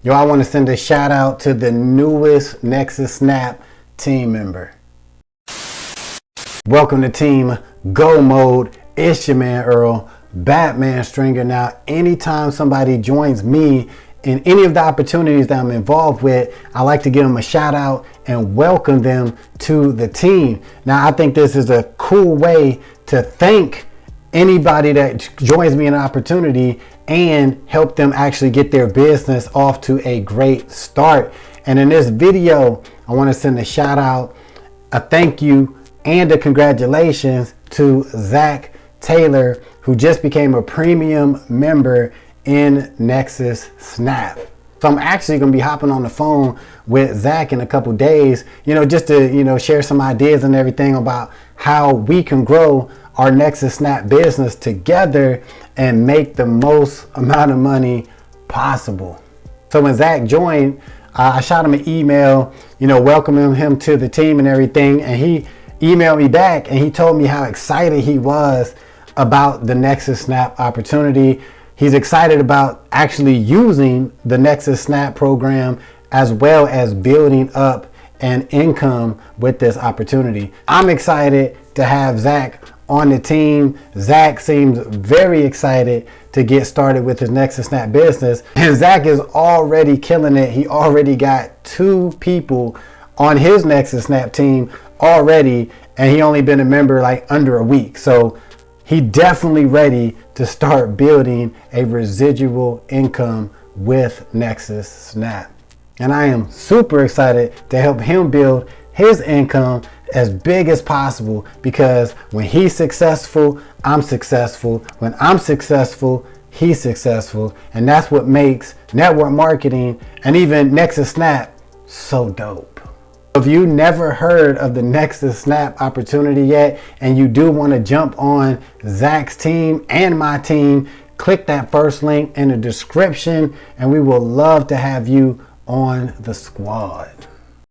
Yo, I want to send a shout out to the newest Nexus Snap team member. Welcome to Team Go Mode. It's your man Earl, Batman Stringer. Now, anytime somebody joins me in any of the opportunities that I'm involved with, I like to give them a shout out and welcome them to the team. Now, I think this is a cool way to thank anybody that joins me in an opportunity and help them actually get their business off to a great start. And in this video, I want to send a shout out, a thank you, and a congratulations to Zach Taylor, who just became a premium member in Nexus Snap. So I'm actually going to be hopping on the phone with Zach in a couple days, just to, share some ideas and everything about how we can grow our Nexus Snap business together and make the most amount of money possible. So when Zach joined, I shot him an email, welcoming him to the team and everything. And he emailed me back and he told me how excited he was about the Nexus Snap opportunity. He's excited about actually using the Nexus Snap program as well as building up an income with this opportunity. I'm excited to have Zach on the team. Zach seems very excited to get started with his Nexus Snap business. And Zach is already killing it. He already got 2 people on his Nexus Snap team already, and he only been a member like under a week. So he definitely ready to start building a residual income with Nexus Snap. And I am super excited to help him build his income as big as possible, because when he's successful, I'm successful. When I'm successful, he's successful. And that's what makes network marketing and even Nexus Snap so dope. If you never heard of the Nexus Snap opportunity yet, and you do want to jump on Zach's team and my team, click that first link in the description and we will love to have you on the squad.